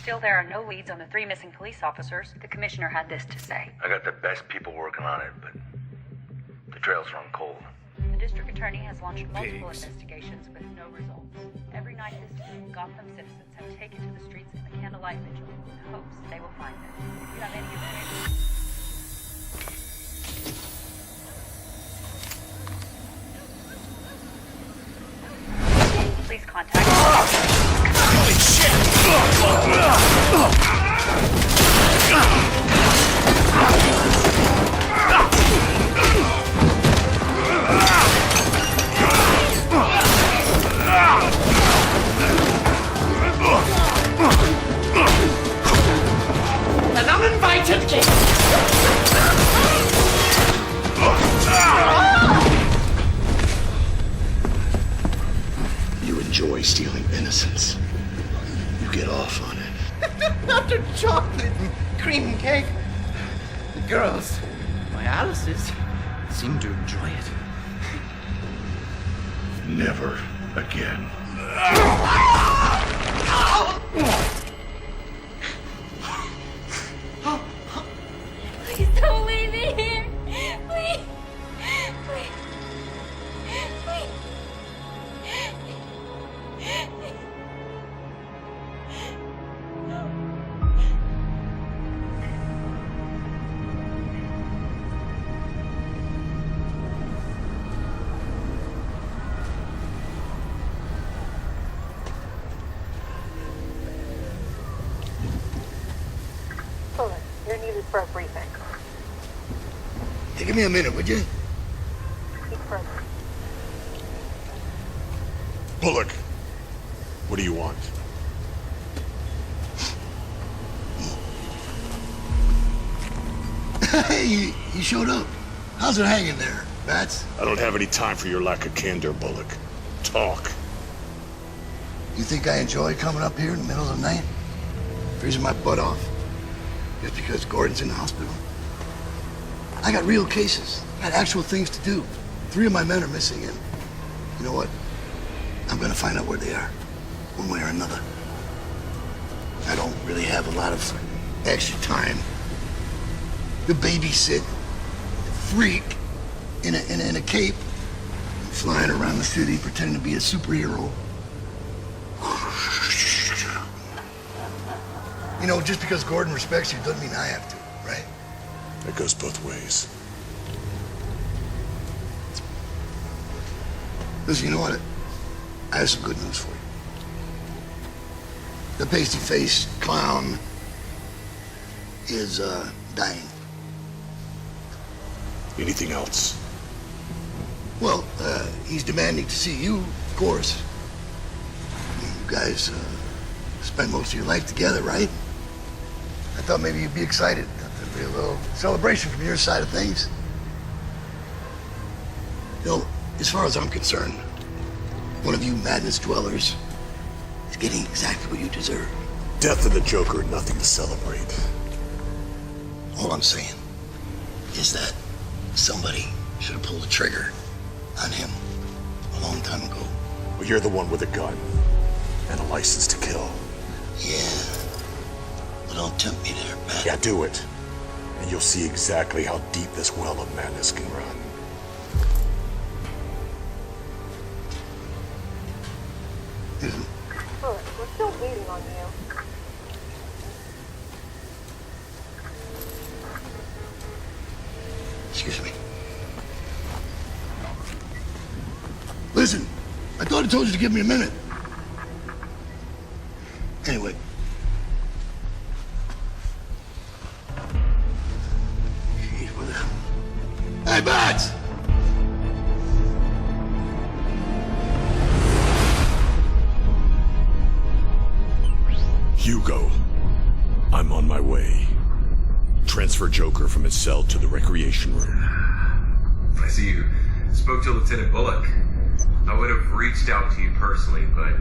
Still, there are no leads on the 3 missing police officers. The commissioner had this to say. I got the best people working on it, but the trails run cold. The district attorney has launched multiple investigations with no results. Every night this week, Gotham citizens have taken to the streets in the candlelight vigil in hopes they will find them. If you have any information... Please contact... Holy shit! An uninvited guest! You enjoy stealing innocence. You get off on it. After chocolate and cream cake. The girls, my Alice's, seem to enjoy it. Never again. Please don't leave me here. Please. Please. Please. Bullet, you're needed for a briefing. Hey, give me a minute, would you? Speak further. Bullock, what do you want? Hey, you showed up. How's it hanging there, Bats? I don't have any time for your lack of candor, Bullock. Talk. You think I enjoy coming up here in the middle of the night? Freezing my butt off? Just because Gordon's in the hospital? I got real cases. I got actual things to do. 3 of my men are missing, and you know what? I'm gonna find out where they are, one way or another. I don't really have a lot of extra time to babysit a freak in a cape, flying around the city pretending to be a superhero. You know, just because Gordon respects you doesn't mean I have to, right? It goes both ways. Listen, you know what? I have some good news for you. The pasty-faced clown is, dying. Anything else? Well, he's demanding to see you, of course. You guys, spend most of your life together, right? I thought maybe you'd be excited. There'd be a little celebration from your side of things. You know, as far as I'm concerned, one of you madness dwellers is getting exactly what you deserve. Death of the Joker, nothing to celebrate. All I'm saying is that somebody should have pulled the trigger on him a long time ago. Well, you're the one with a gun and a license to kill. Yeah. But don't tempt me there, Matt. Yeah, do it. And you'll see exactly how deep this well of madness can run. Bullet, we're still waiting on you. Excuse me. Listen, I thought I told you to give me a minute. Anyway. Jeez, what the hell? Hey, Bats! Hugo, I'm on my way. Transfer Joker from his cell to the recreation room. I see you spoke to Lieutenant Bullock. I would have reached out to you personally, but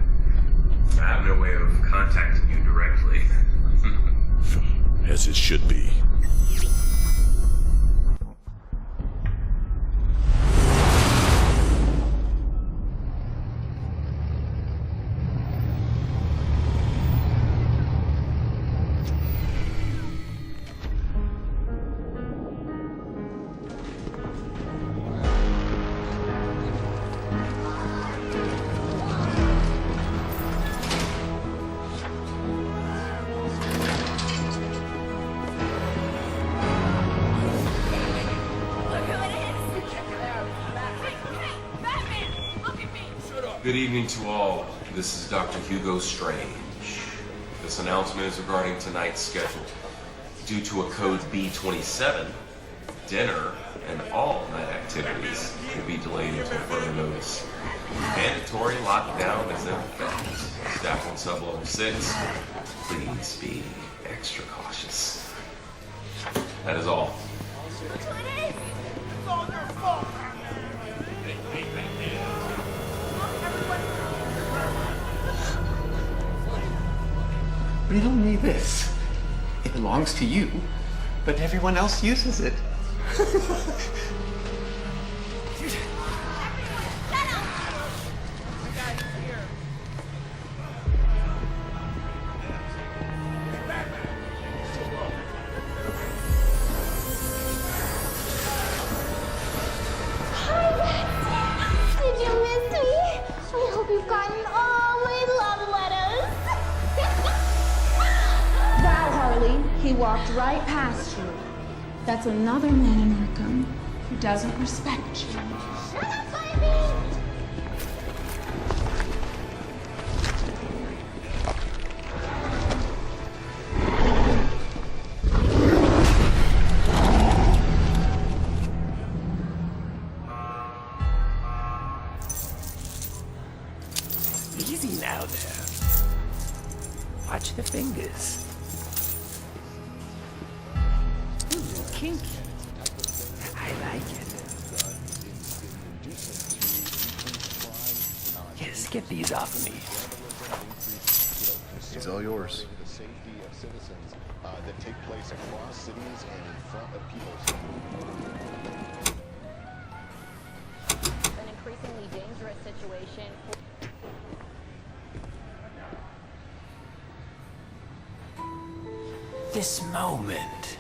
I have no way of contacting you directly. As it should be. Good evening to all. This is Dr. Hugo Strange. This announcement is regarding tonight's schedule. Due to a code B27, dinner and all night activities will be delayed until further notice. Mandatory lockdown is in effect. Staff on sub-level 6, please be extra cautious. That is all. Riddle me this. It belongs to you, but everyone else uses it. Did you miss me? I hope you've gotten all my love letters. That Harley, he walked right past you. That's another man in Arkham who doesn't respect you. Shut up, baby! Easy now there. Watch the fingers. Ooh, kinky. I like it. Yes, get these off of me. It's all yours. That take place across cities and in front of people's. An increasingly dangerous situation. This moment.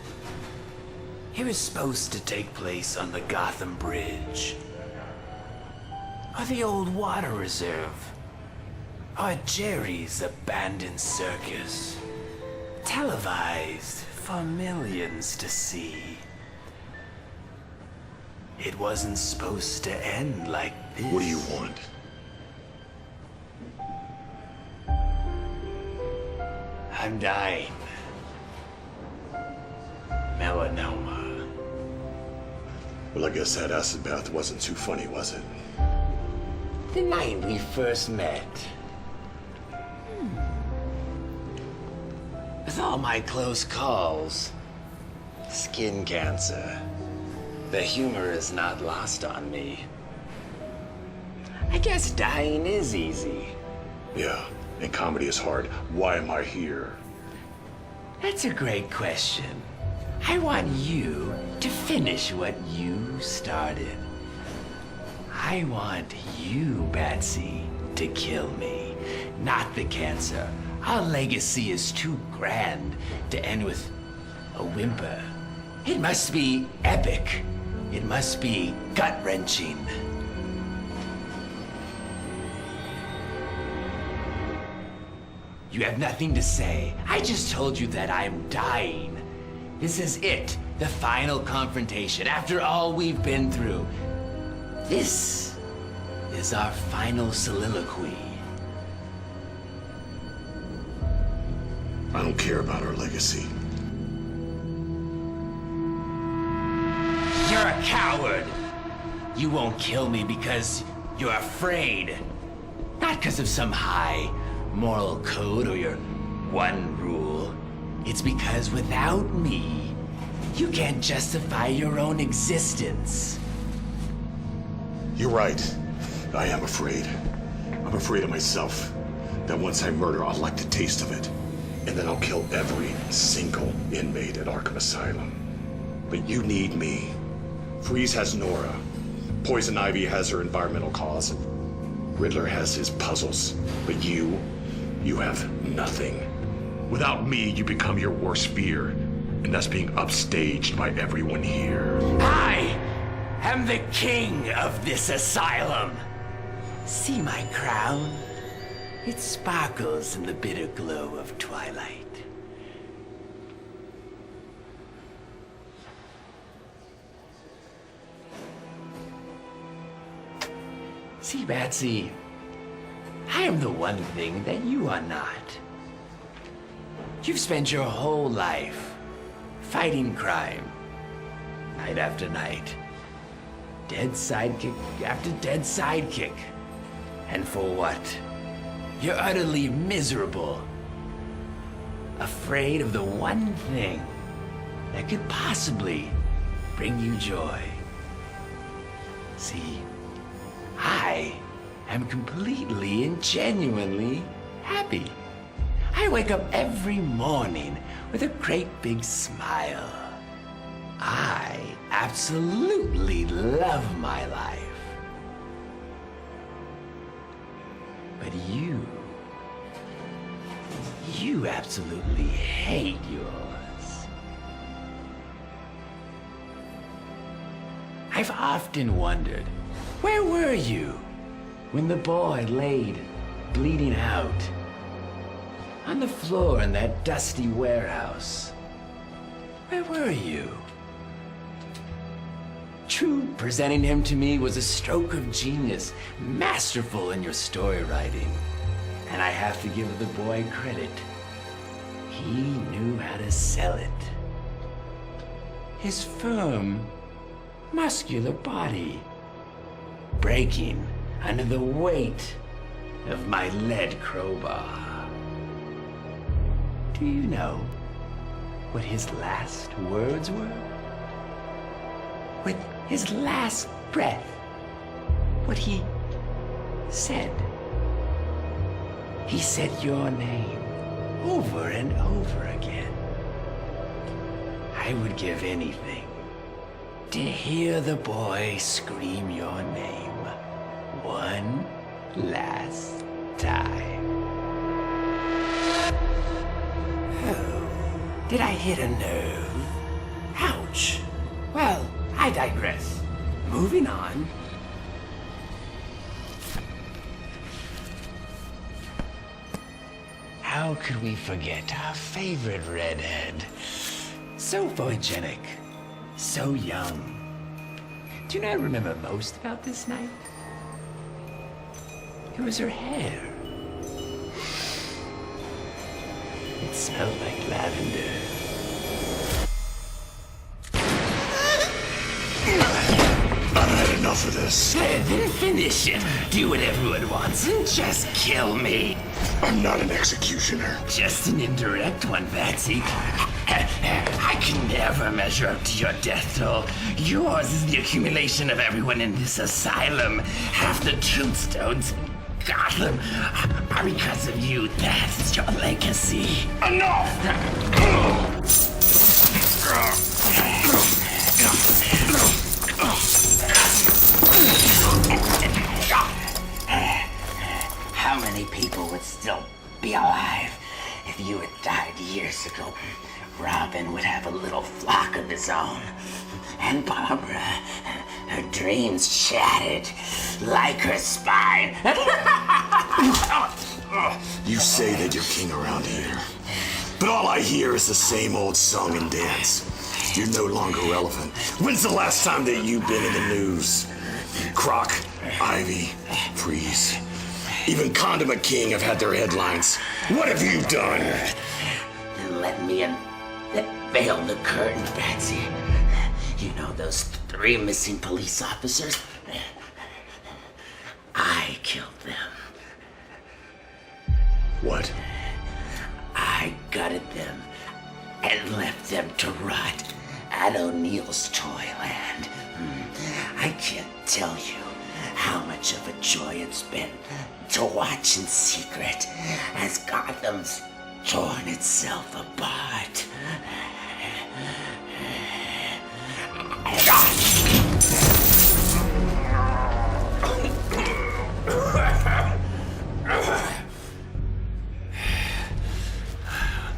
It was supposed to take place on the Gotham Bridge. Or the old water reserve. Or Jerry's abandoned circus. Televised for millions to see. It wasn't supposed to end like this. What do you want? I'm dying. Melanoma. Well, I guess that acid bath wasn't too funny, was it? The night we first met. With all my close calls, skin cancer, the humor is not lost on me. I guess dying is easy. Yeah, and comedy is hard. Why am I here? That's a great question. I want you to finish what you started. I want you, Batsy, to kill me, not the cancer. Our legacy is too grand to end with a whimper. It must be epic. It must be gut-wrenching. You have nothing to say. I just told you that I'm dying. This is it, the final confrontation. After all we've been through, this is our final soliloquy. I don't care about our legacy. You're a coward. You won't kill me because you're afraid. Not because of some high moral code or your one rule. It's because without me, you can't justify your own existence. You're right. I am afraid. I'm afraid of myself. That once I murder, I'll like the taste of it. And then I'll kill every single inmate at Arkham Asylum. But you need me. Freeze has Nora. Poison Ivy has her environmental cause. And Riddler has his puzzles. But you have nothing. Without me, you become your worst fear. And that's being upstaged by everyone here. I am the king of this asylum. See my crown? It sparkles in the bitter glow of twilight. See, Batsy, I am the one thing that you are not. You've spent your whole life fighting crime, night after night. Dead sidekick after dead sidekick. And for what? You're utterly miserable. Afraid of the one thing that could possibly bring you joy. See, I am completely and genuinely happy. I wake up every morning with a great big smile. I absolutely love my life. But you absolutely hate yours. I've often wondered, where were you when the boy laid bleeding out on the floor in that dusty warehouse? Where were you? True, presenting him to me was a stroke of genius, masterful in your story writing. And I have to give the boy credit. He knew how to sell it. His firm, muscular body, breaking under the weight of my lead crowbar. Do you know what his last words were? With his last breath, what he said. He said your name over and over again. I would give anything to hear the boy scream your name one last time. Oh, did I hit a nerve? Ouch. Well, I digress. Moving on. How could we forget our favorite redhead? So photogenic, so young. Do you know what I remember most about this night? It was her hair. It smelled like lavender. I've had enough of this. Then finish it. Do what everyone wants and just kill me. I'm not an executioner. Just an indirect one, Patsy. I can never measure up to your death toll. Yours is the accumulation of everyone in this asylum. Half the tombstones in Gotham are because of you. That's your legacy. Enough! How many people would still be alive if you had died years ago? Robin would have a little flock of his own. And Barbara, her dreams shattered like her spine. You say that you're king around here, but all I hear is the same old song and dance. You're no longer relevant. When's the last time that you've been in the news? Croc, Ivy, Freeze. Even Condiment King have had their headlines. What have you done? Then let me in. That veil the curtain, Patsy. You know those 3 missing police officers? I killed them. What? I gutted them and left them to rot at O'Neill's Toyland. I can't tell you how much of a joy it's been to watch in secret as Gotham's torn itself apart.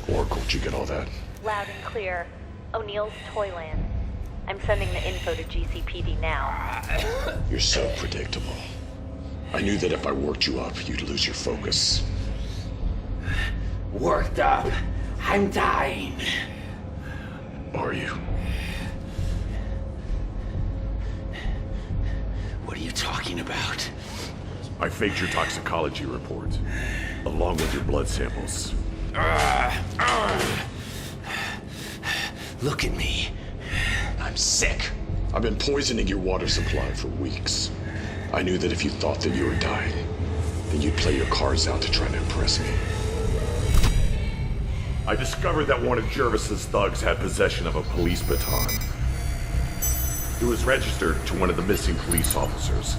Oracle, did you get all that? Loud and clear. O'Neill's Toyland. I'm sending the info to GCPD now. You're so predictable. I knew that if I worked you up, you'd lose your focus. Worked up? I'm dying. Are you? What are you talking about? I faked your toxicology report, along with your blood samples. Look at me. I'm sick. I've been poisoning your water supply for weeks. I knew that if you thought that you were dying, then you'd play your cards out to try to impress me. I discovered that one of Jervis's thugs had possession of a police baton. It was registered to one of the missing police officers.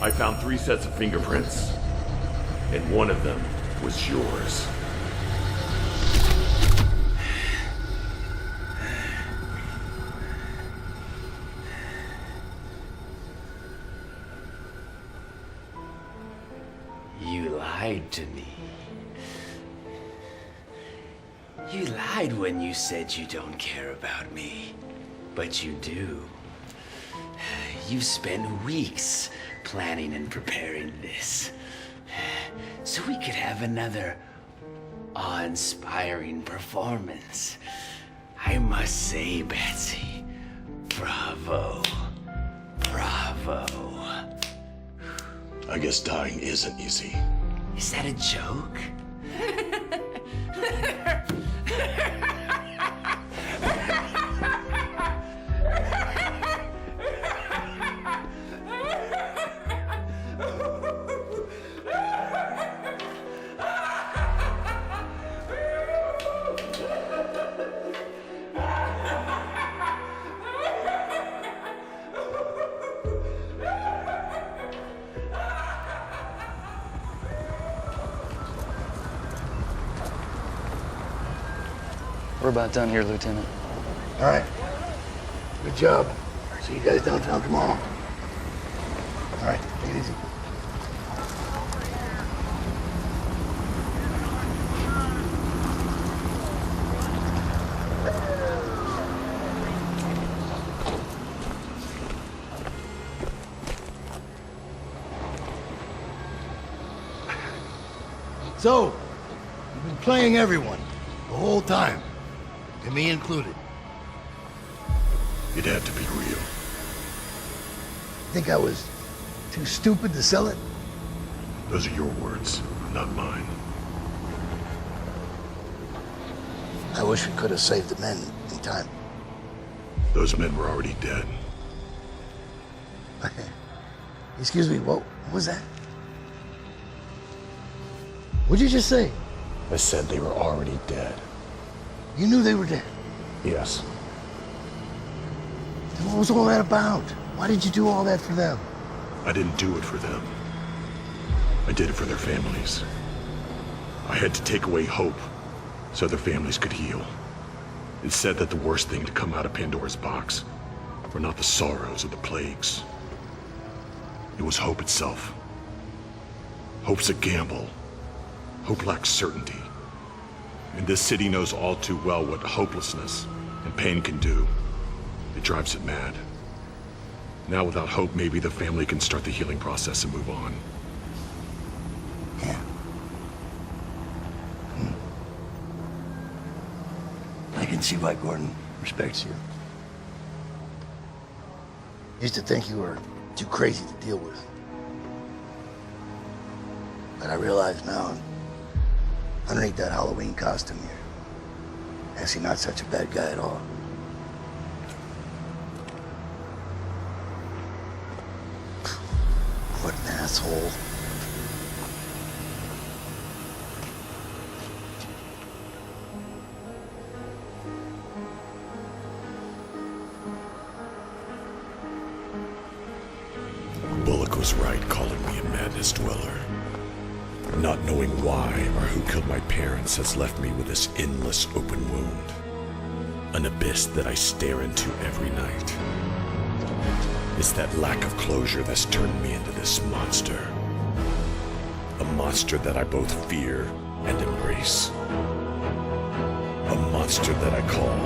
I found 3 sets of fingerprints, and one of them was yours. You lied to me. You lied when you said you don't care about me, but you do. You spent weeks planning and preparing this, so we could have another awe-inspiring performance. I must say, Betsy, bravo, bravo. I guess dying isn't easy. Is that a joke? We're about done here, Lieutenant. All right. Good job. See you guys downtown tomorrow. All right, take it easy. So, you've been playing everyone the whole time, and me included. It had to be real. Think I was too stupid to sell it? Those are your words, not mine. I wish we could have saved the men in time. Those men were already dead. Excuse me, what was that? What'd you just say? I said they were already dead. You knew they were dead? Yes. Then what was all that about? Why did you do all that for them? I didn't do it for them. I did it for their families. I had to take away hope so their families could heal. It's said that the worst thing to come out of Pandora's box were not the sorrows or the plagues. It was hope itself. Hope's a gamble. Hope lacks certainty. And this city knows all too well what hopelessness and pain can do. It drives it mad. Now without hope, maybe the family can start the healing process and move on. Yeah. I can see why Gordon respects you. Used to think you were too crazy to deal with. But I realize now, underneath that Halloween costume, you're actually not such a bad guy at all. What an asshole. Bullock was right calling me a madness dweller. Not knowing why or who killed my parents has left me with this endless open wound. An abyss that I stare into every night. It's that lack of closure that's turned me into this monster. A monster that I both fear and embrace. A monster that I call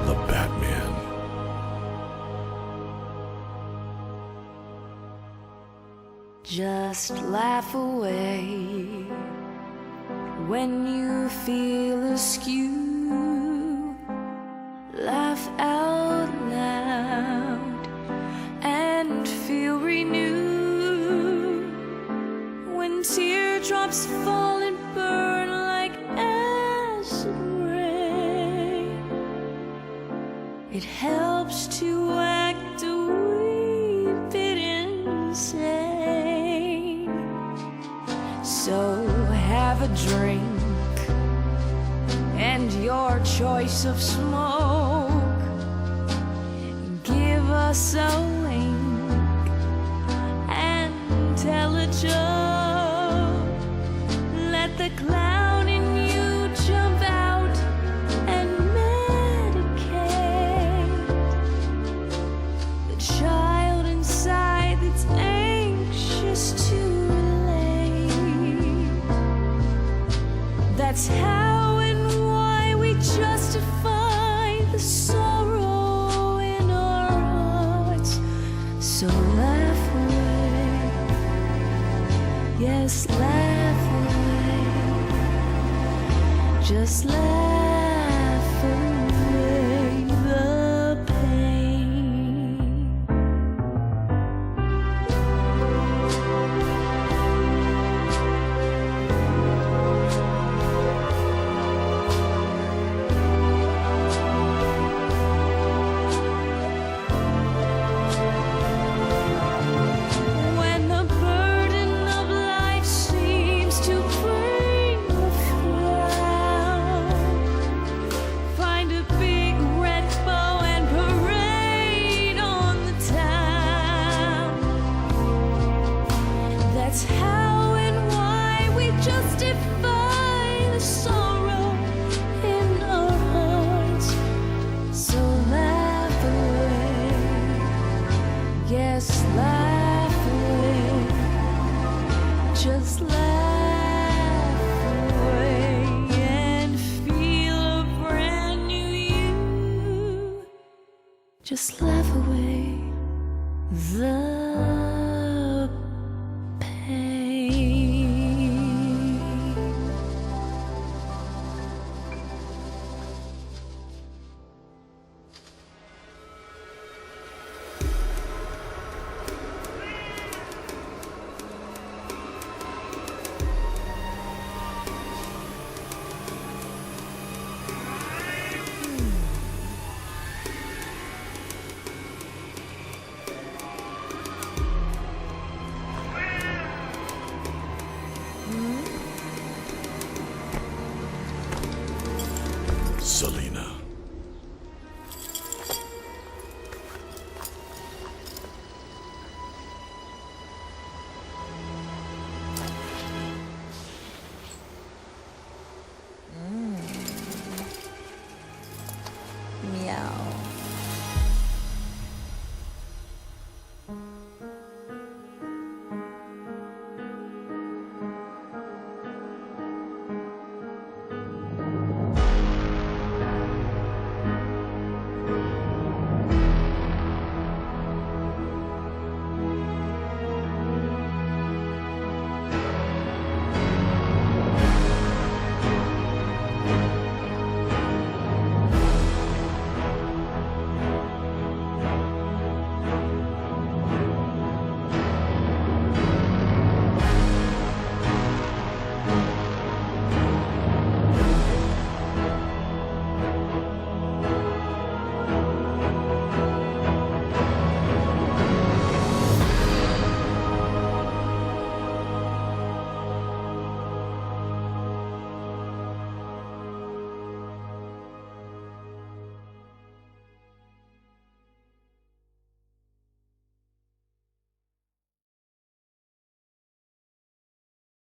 the Batman. Just laugh away when you feel askew. Laugh out loud and feel So have a drink and your choice of smoke. Give us a wink and tell a joke. Let the clown in you jump out and medicate the child inside that's anxious to relate. That's how and why we justify the sorrow in our hearts. So laugh away, yes, laugh away, just laugh away the pain. When the burden of life seems to bring a frown, find a big red bow and parade on the town. That's how and why we justify the sorrow in our hearts. So laugh away, yes, laugh away, just laugh away and feel a brand new you. Just laugh away the